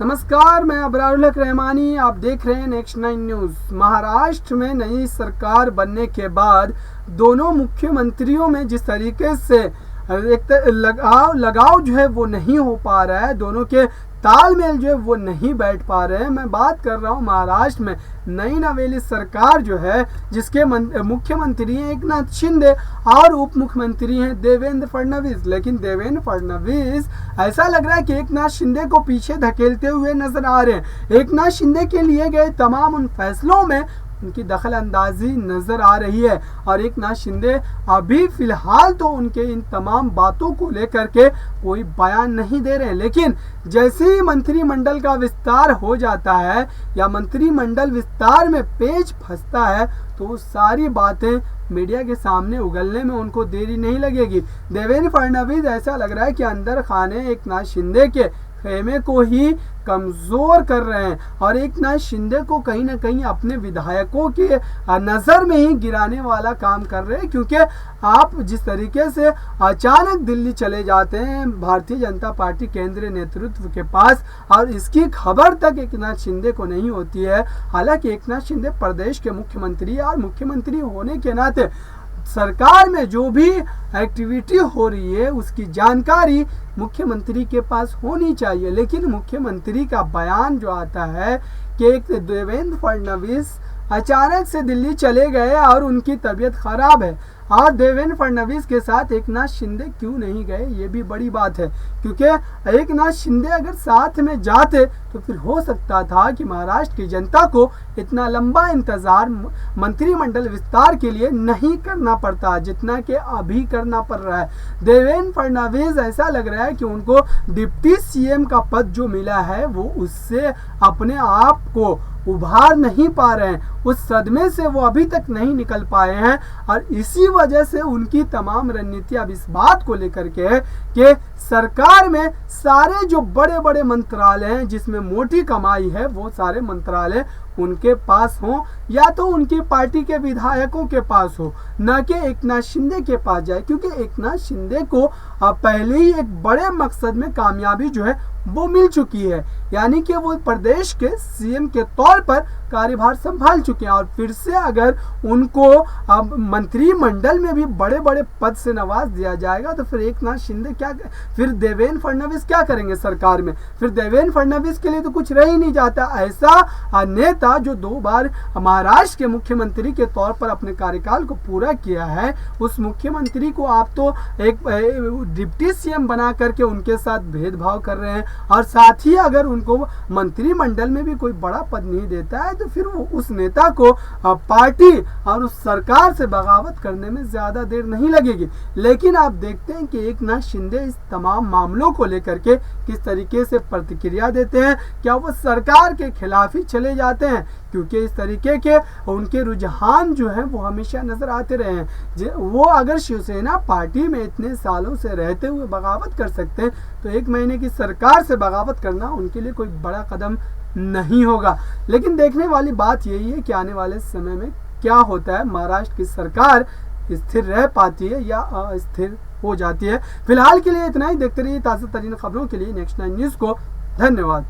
नमस्कार, मैं अबरारुल हक रहमानी। आप देख रहे हैं नेक्स्ट 9 न्यूज़। महाराष्ट्र में नई सरकार बनने के बाद दोनों मुख्यमंत्रियों में जिस तरीके से एक लगाव जो है वो नहीं हो पा रहा है, दोनों के तालमेल जो है वो नहीं बैठ पा रहे हैं। मैं बात कर रहा हूँ महाराष्ट्र में नई नवेली सरकार जो है, जिसके मुख्यमंत्री हैं एकनाथ शिंदे और उप मुख्यमंत्री हैं देवेंद्र फडणवीस। लेकिन देवेंद्र फडणवीस ऐसा लग रहा है कि एकनाथ शिंदे को पीछे धकेलते हुए नजर आ रहे हैं। एकनाथ शिंदे के लिए गए तमाम उन फैसलों में उनकी दखल अंदाजी नजर आ रही है और एकनाथ शिंदे अभी फिलहाल तो उनके इन तमाम बातों को लेकर के कोई बयान नहीं दे रहे हैं। लेकिन जैसे ही मंत्रिमंडल का विस्तार हो जाता है या मंत्रिमंडल विस्तार में पेच फंसता है तो सारी बातें मीडिया के सामने उगलने में उनको देरी नहीं लगेगी। देवेंद्र फडणवीस ऐसा लग रहा है कि अंदर खाने एकनाथ शिंदे के खेमे को ही कमजोर कर रहे हैं और एकनाथ शिंदे को कहीं ना कहीं अपने विधायकों के नजर में ही गिराने वाला काम कर रहे हैं। क्योंकि आप जिस तरीके से अचानक दिल्ली चले जाते हैं भारतीय जनता पार्टी केंद्रीय नेतृत्व के पास और इसकी खबर तक एकनाथ शिंदे को नहीं होती है। हालांकि एकनाथ शिंदे प्रदेश के मुख्यमंत्री और मुख्यमंत्री होने के नाते सरकार में जो भी एक्टिविटी हो रही है उसकी जानकारी मुख्यमंत्री के पास होनी चाहिए। लेकिन मुख्यमंत्री का बयान जो आता है कि एक देवेंद्र फडणवीस अचानक से दिल्ली चले गए और उनकी तबीयत खराब है और देवेंद्र फडणवीस के साथ एकनाथ शिंदे क्यों नहीं गए, ये भी बड़ी बात है। क्योंकि एकनाथ शिंदे अगर साथ में जाते तो फिर हो सकता था कि महाराष्ट्र की जनता को इतना लंबा इंतजार मंत्रिमंडल विस्तार के लिए नहीं करना पड़ता जितना कि अभी करना पड़ रहा है। देवेंद्र फडणवीस ऐसा लग रहा है कि उनको डिप्टी सीएम का पद जो मिला है वो उससे अपने आप को उभार नहीं पा रहे हैं, उस सदमे से वो अभी तक नहीं निकल पाए हैं और इसी वजह से उनकी तमाम रणनीति अब इस बात को लेकर के है कि सरकार में सारे जो बड़े बड़े मंत्रालय हैं जिसमें मोटी कमाई है वो सारे मंत्रालय उनके पास हो या तो उनकी पार्टी के विधायकों के पास हो, न कि एकनाथ शिंदे के पास जाए। क्योंकि एकनाथ शिंदे को पहले ही एक बड़े मकसद में कामयाबी जो है वो मिल चुकी है, यानी कि वो प्रदेश के सीएम के तौर पर कार्यभार संभाल चुके हैं और फिर से अगर उनको अब मंत्रिमंडल में भी बड़े बड़े पद से नवाज दिया जाएगा तो फिर एकनाथ शिंदे क्या, फिर देवेंद्र फडणवीस क्या करेंगे सरकार में? फिर देवेंद्र फडणवीस के लिए तो कुछ रह ही नहीं जाता। ऐसा नेता जो 2 बार महाराष्ट्र के मुख्यमंत्री के तौर पर अपने कार्यकाल को पूरा किया है, उस मुख्यमंत्री को आप तो एक डिप्टी सीएम बना करके उनके साथ भेदभाव कर रहे हैं और साथ ही अगर उनको मंत्रिमंडल में भी कोई बड़ा पद नहीं देता है तो फिर वो उस नेता को पार्टी और उस सरकार से बगावत करने में ज्यादा देर नहीं लगेगी। लेकिन आप देखते हैं कि एकनाथ शिंदे इस तमाम मामलों को लेकर के किस तरीके से प्रतिक्रिया देते हैं। क्या वो सरकार के खिलाफ ही चले जाते हैं? क्योंकि इस तरीके के उनके रुझान जो है वो हमेशा नजर आते रहे हैं। वो अगर शिवसेना पार्टी में इतने सालों से रहते हुए बगावत कर सकते हैं तो 1 महीने की सरकार से बगावत करना उनके लिए कोई बड़ा कदम नहीं होगा। लेकिन देखने वाली बात यही है कि आने वाले समय में क्या होता है, महाराष्ट्र की सरकार स्थिर रह पाती है या अस्थिर हो जाती है। फिलहाल के लिए इतना ही। देखते रहिए ताज़ा तरीन खबरों के लिए नेक्स्ट 9 न्यूज़ को। धन्यवाद।